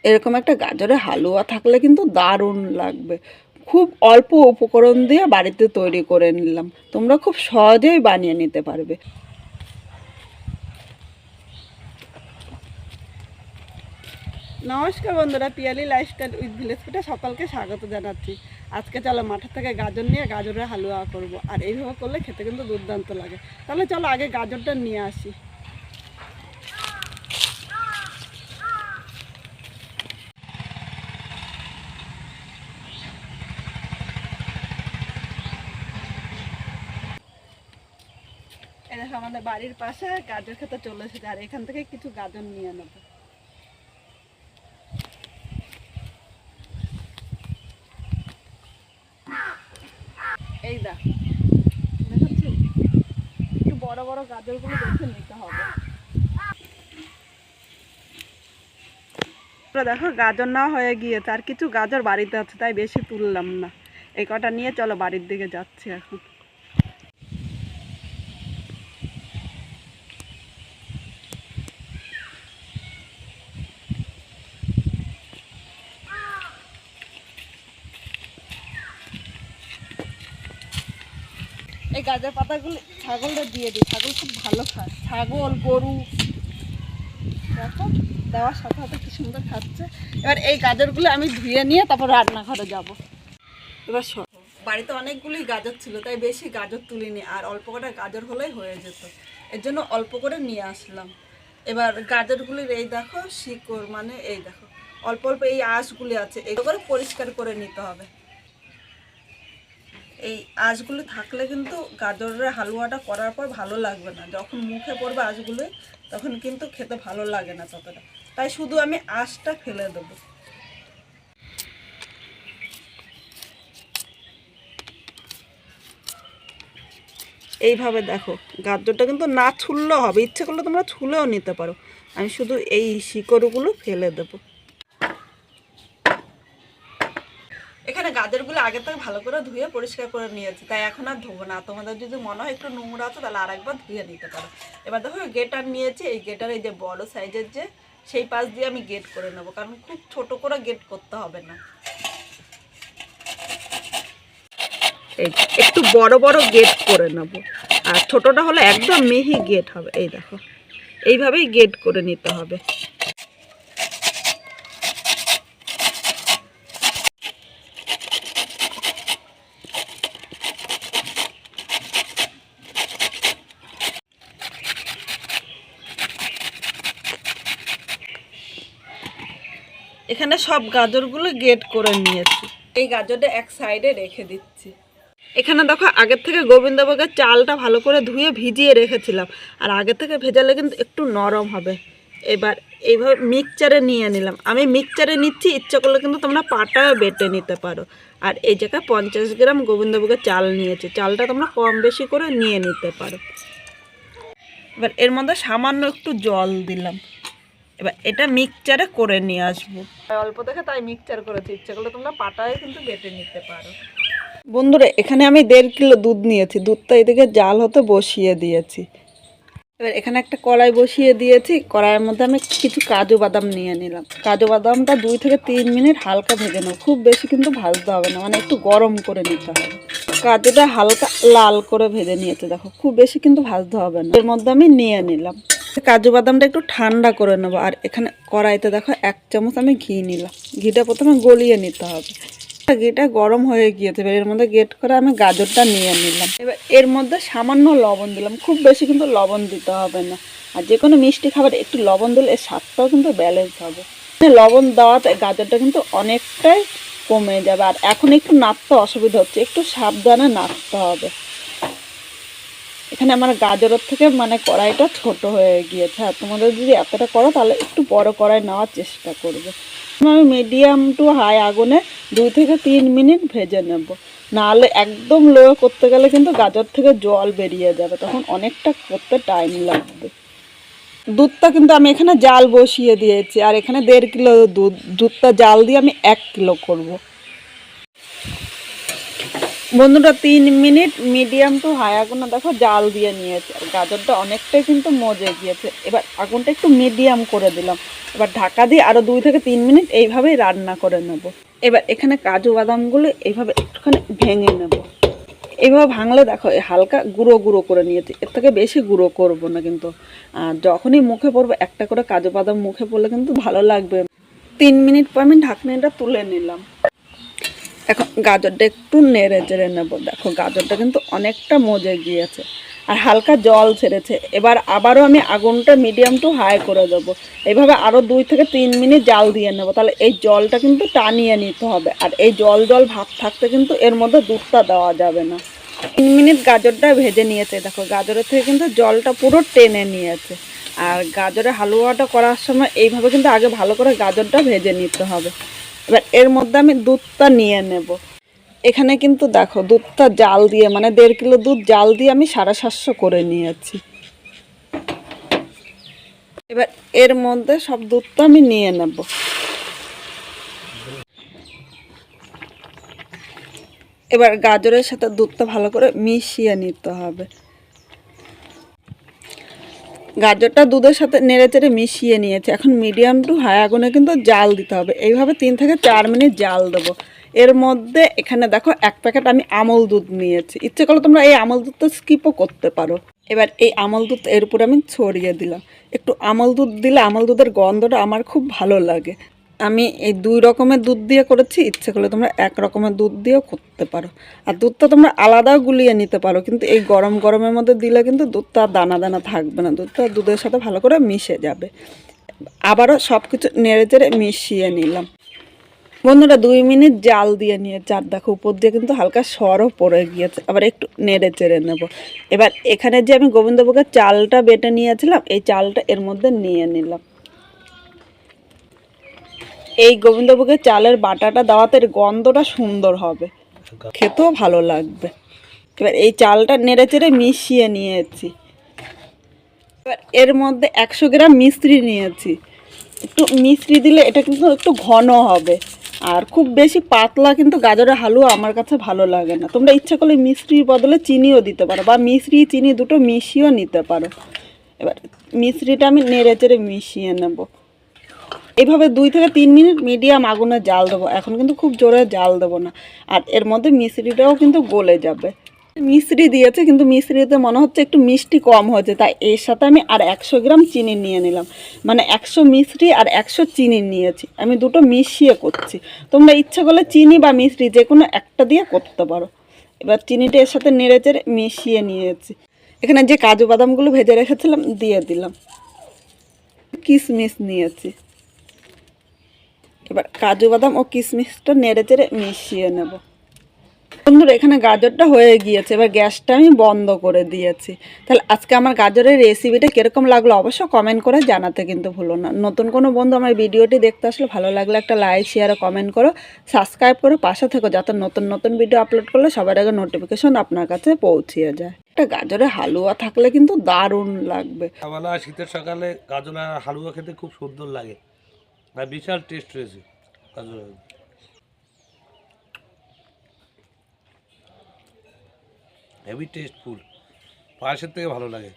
এরকম একটা গাজরের হালুয়া থাকলে কিন্তু দারুণ লাগবে। খুব অল্প উপকরণ দিয়ে বাড়িতে তৈরি করে নিলাম, তোমরা খুব সহজেই বানিয়ে নিতে পারবে। নমস্কার বন্ধুরা, পিয়ালি লাইফস্টাইল উইথ ভিলেজ ফুডে সকলকে স্বাগত জানাচ্ছি। আজকে চলো মাঠের থেকে গাজর নিয়ে গাজরের হালুয়া করব, আর এইভাবে করলে খেতে কিন্তু দুর্দান্ত লাগে। তাহলে চলো আগে গাজরটা নিয়ে আসি। এই দেখো আমাদের বাড়ির পাশে গাজর খেতে চলে এসেছে, আর এখান থেকে কিছু গাজর নিয়ে নেবো। এই দেখো, দেখাচ্ছি, একটু বড় বড় গাজরগুলো দেখে নিতে হবে। দেখো গাজর না হয়ে গিয়েছে, আর কিছু গাজর বাড়িতে আছে, তাই বেশি তুললাম না। এই কটা নিয়ে চলো বাড়ির দিকে যাচ্ছি এখন। এই গাজর পাতাগুলো ছাগলটা দিয়ে দিই, ছাগল খুব ভালো খায়, ছাগল গরু দেখো দেওয়ার সাথে সাথে কি সুন্দর খাচ্ছে। এবার এই গাজরগুলো আমি ধুয়ে নিয়ে তারপর রান্নাঘরে যাব। এবার বাড়িতে অনেকগুলি গাজর ছিল, তাই বেশি গাজর তুলিনি, আর অল্প কটা গাজর হলেই হয়ে যেত, এর জন্য অল্প করে নিয়ে আসলাম। এবার গাজরগুলির এই দেখো শিকড়, মানে এই দেখো অল্প অল্প এই আঁশগুলি আছে, এগুলো করে পরিষ্কার করে নিতে হবে। এই আঁশগুলো থাকলে কিন্তু গাজরের হালুয়াটা করার পর ভালো লাগবে না, যখন মুখে পড়বে আঁশগুলো তখন কিন্তু খেতে ভালো লাগে না ততটা, তাই শুধু আমি আঁশটা ফেলে দেবো। এইভাবে দেখো গাজরটা কিন্তু না ছুললেও হবে, ইচ্ছে করলে তোমরা ছুলেও নিতে পারো, আমি শুধু এই শিকড়গুলো ফেলে দেবো। এখানে গাজরগুলো আগে থেকে ভালো করে ধুয়ে পরিষ্কার করে নিয়েছি, তাই এখন আর ধোবো না। তোমাদের যদি মনে হয় একটু নোংরা আছে তাহলে আরেকবার ধুয়ে নিতে পারো। এবার দেখো গেটার নিয়েছি, এই গেটার এই যে বড় সাইজের যে সেই পাশ দিয়ে আমি গেট করে নেবো, কারণ খুব ছোট করে গেট করতে হবে না, এই একটু বড় বড় গেট করে নেব, আর ছোটটা হলে একদম মিহি গেট হবে। এই দেখো এইভাবেই গেট করে নিতে হবে। এখানে সব গাজরগুলো গেট করে নিয়েছি, এই গাজরটা এক সাইডে রেখে দিচ্ছি। এখানে দেখো আগের থেকে গোবিন্দভোগের চালটা ভালো করে ধুয়ে ভিজিয়ে রেখেছিলাম, আর আগের থেকে ভেজালে কিন্তু একটু নরম হবে। এবার এইভাবে মিক্সচারে নিয়ে নিলাম, আমি মিক্সচারে নিচ্ছি, ইচ্ছা করলে কিন্তু তোমরা পাটায় বেটে নিতে পারো। আর এই জায়গায় 50 গ্রাম গোবিন্দভোগের চাল নিয়েছি, চালটা তোমরা কম বেশি করে নিয়ে নিতে পারো। এবার এর মধ্যে সামান্য একটু জল দিলাম, এবার এটা মিক্সচারে করে নিয়ে আসবো। অল্প দেখে তাই মিক্সচার করেছি, ইচ্ছা করলে তোমরা পাটায় কিন্তু বেটে নিতে পারো। বন্ধুরা এখানে আমি 1.5 কিলো দুধ নিয়েছি, দুধটা এদিকে জাল হতে বসিয়ে দিয়েছি। এবার এখানে একটা কড়াই বসিয়ে দিয়েছি, কড়াইয়ের মধ্যে আমি কিছু কাজু বাদাম নিয়ে নিলাম। কাজু বাদামটা 2 থেকে 3 মিনিট হালকা ভেজে নেব, খুব বেশি কিন্তু ভাজতে হবে না, মানে একটু গরম করে নিতে হবে। কাজুটা হালকা লাল করে ভেজে নিয়েছে দেখো, খুব বেশি কিন্তু ভাজতে হবে না। এর মধ্যে আমি নিয়ে নিলাম কাজু বাদামটা, একটু ঠান্ডা করে নেবো। আর এখানে কড়াইতে দেখো 1 চামচ আমি ঘি নিলাম, ঘিটা প্রথমে গলিয়ে নিতে হবে। ঘিটা গরম হয়ে গিয়েছে, এবার এর মধ্যে গেট করে আমি গাজরটা নিয়ে নিলাম। এবার এর মধ্যে সামান্য লবণ দিলাম, খুব বেশি কিন্তু লবণ দিতে হবে না, আর যে কোনো মিষ্টি খাবার একটু লবণ দিলে এর স্বাদটাও কিন্তু ব্যালেন্স হবে। লবণ দেওয়াতে গাজরটা কিন্তু অনেকটাই কমে যাবে। আর এখন একটু নাড়তে অসুবিধা হচ্ছে, একটু সাবধানে নাড়তে হবে। এখানে আমার গাজরের থেকে মানে কড়াইটা ছোট হয়ে গিয়েছে, আর তোমাদের যদি এতটা করো তাহলে একটু বড় কড়াই নেওয়ার চেষ্টা করবে। আমি মিডিয়াম টু হাই আগুনে 2 থেকে 3 মিনিট ভেজে নেব, নাহলে একদম লো করতে গেলে কিন্তু গাজর থেকে জল বেরিয়ে যাবে, তখন অনেকটা করতে টাইম লাগবে। দুধটা কিন্তু আমি এখানে জাল বসিয়ে দিয়েছি, আর এখানে 1.5 কিলো দুধটা জাল দিয়ে আমি 1 কিলো করব। বন্ধুরা 3 মিনিট মিডিয়াম টু হাই আগুনে দেখো জাল দিয়ে নিয়েছে, আর গাজরটা অনেকটাই কিন্তু মজে গিয়েছে। এবার আগুনটা একটু মিডিয়াম করে দিলাম, এবার ঢাকা দিয়ে আরও 2 থেকে 3 মিনিট এইভাবেই রান্না করে নেব। এবার এখানে কাজু বাদামগুলো এইভাবে একটুখানি ভেঙে নেব। এইভাবে ভাঙলে দেখো হালকা গুঁড়ো গুঁড়ো করে নিয়েছি, এর থেকে বেশি গুঁড়ো করব না কিন্তু। আর যখনই মুখে পড়বে একটা করে কাজু বাদাম মুখে পড়লে কিন্তু ভালো লাগবে। 3 মিনিট পর আমি ঢাকনিটা তুলে নিলাম। এখন গাজরটা একটু নেড়ে চেড়ে নেবো। দেখো গাজরটা কিন্তু অনেকটা মজে গিয়েছে আর হালকা জল ছেড়েছে। এবার আবারও আমি আগুনটা মিডিয়াম টু হাই করে দেবো। এইভাবে আরও 2 থেকে 3 মিনিট জাল দিয়ে নেবো, তাহলে এই জলটা কিন্তু টানিয়ে নিতে হবে। আর এই জল জল ভাব থাকতে কিন্তু এর মধ্যে দুধটা দেওয়া যাবে না। 3 মিনিট গাজরটা ভেজে নিয়েছে, দেখো গাজরের থেকে কিন্তু জলটা পুরো টেনে নিয়েছে। আর গাজরের হালুয়াটা করার সময় এইভাবে কিন্তু আগে ভালো করে গাজরটা ভেজে নিতে হবে। এবার এর মধ্যে আমি দুধটা নিয়ে নেব। এখানে কিন্তু দেখো দুধটা জাল দিয়ে, মানে 1.5 কিলো দুধ জাল দিয়ে আমি 750 করে নিয়েছি। এবার এর মধ্যে সব দুধটা আমি নিয়ে নেব। এবার গাজরের সাথে দুধটা ভালো করে মিশিয়ে নিতে হবে। গাজরটা দুধের সাথে নেড়ে চেড়ে মিশিয়ে নিয়েছে। এখন মিডিয়াম টু হাই আগুনে কিন্তু জাল দিতে হবে। এইভাবে 3 থেকে 4 মিনিট জাল দেবো। এর মধ্যে এখানে দেখো 1 প্যাকেট আমি আমল দুধ নিয়েছি, ইচ্ছে করলে তোমরা এই আমল দুধটা স্কিপও করতে পারো। এবার এই আমল দুধ এর উপরে আমি ছড়িয়ে দিলাম। একটু আমল দুধ দিলে আমল দুধের গন্ধটা আমার খুব ভালো লাগে। আমি এই 2 রকমের দুধ দিয়ে করেছি, ইচ্ছে করলে তোমরা 1 রকমের দুধ দিয়েও করতে পারো। আর দুধটা তোমরা আলাদাও গুলিয়ে নিতে পারো, কিন্তু এই গরম গরমের মধ্যে দিলে কিন্তু দুধটা দানা দানা থাকবে না, দুধটা দুধের সাথে ভালো করে মিশে যাবে। আবারও সব কিছু নেড়ে চেড়ে মিশিয়ে নিলাম। বন্ধুরা 2 মিনিট জাল দিয়ে নিয়েছে, আর দেখো উপর দিয়ে কিন্তু হালকা সরও পড়ে গিয়েছে। আবার একটু নেড়ে চেড়ে নেব। এবার এখানে যে আমি গোবিন্দভোগের চালটা বেটে নিয়েছিলাম, এই চালটা এর মধ্যে নিয়ে নিলাম। এই গোবিন্দভোগের চালের বাটাটা দেওয়াতে এর গন্ধটা সুন্দর হবে, খেতেও ভালো লাগবে। এবার এই চালটা নেড়ে চেড়ে মিশিয়ে নিয়েছি। এবার এর মধ্যে 100 গ্রাম মিশ্রি নিয়েছি। একটু মিশ্রি দিলে এটা কিন্তু একটু ঘন হবে, আর খুব বেশি পাতলা কিন্তু গাজরের হালুয়া আমার কাছে ভালো লাগে না। তোমরা ইচ্ছা করলে মিশ্রির বদলে চিনিও দিতে পারো, বা মিশ্রি চিনি দুটো মিশিয়েও নিতে পারো। এবার মিশ্রিটা আমি নেড়ে চেড়ে মিশিয়ে নেব। এইভাবে 2 থেকে 3 মিনিট মিডিয়াম আগুনে জাল দেবো। এখন কিন্তু খুব জোরে জাল দেবো না, আর এর মধ্যে মিশ্রিটাও কিন্তু গলে যাবে। মিশ্রি দিয়েছে কিন্তু মিশ্রিতে মনে হচ্ছে একটু মিষ্টি কম হয়েছে, তাই এর সাথে আমি আর 100 গ্রাম চিনি নিয়ে নিলাম। মানে 100 মিশ্রি আর 100 চিনি নিয়েছি, আমি দুটো মিশিয়ে করছি। তোমরা ইচ্ছা করলে চিনি বা মিশ্রি যে কোনো একটা দিয়ে করতে পারো। এবার চিনিটা এর সাথে নেড়ে চেড়ে মিশিয়ে নিয়েছি। এখানে যে কাজু বাদামগুলো ভেজে রেখেছিলাম দিয়ে দিলাম। কিশমিশ নিয়েছি। এবার কাজু বাদাম ও কিশমিশটা নেড়ে চেড়ে মিশিয়ে নেব। বন্ধুরা এখানে গাজরটা হয়ে গিয়েছে, এবার গ্যাসটা আমি বন্ধ করে দিয়েছি। তাহলে আজকে আমার গাজরের রেসিপিটা কীরকম লাগলো অবশ্য কমেন্ট করে জানাতে কিন্তু ভুলো না। নতুন কোনো বন্ধু আমার ভিডিওটি দেখতে আসলে ভালো লাগলে একটা লাইক শেয়ার ও কমেন্ট করো, সাবস্ক্রাইব করে পাশে থেকো, যাতে নতুন নতুন ভিডিও আপলোড করলে সবার আগে নোটিফিকেশন আপনার কাছে পৌঁছিয়ে যায়। একটা গাজরের হালুয়া থাকলে কিন্তু দারুণ লাগবে। শীতের সকালে গাজরের হালুয়া খেতে খুব সুন্দর লাগে, আর বিশাল টেস্ট রয়েছে গাজরের, হেভি টেস্টফুল, পায়েসের থেকে ভালো লাগে।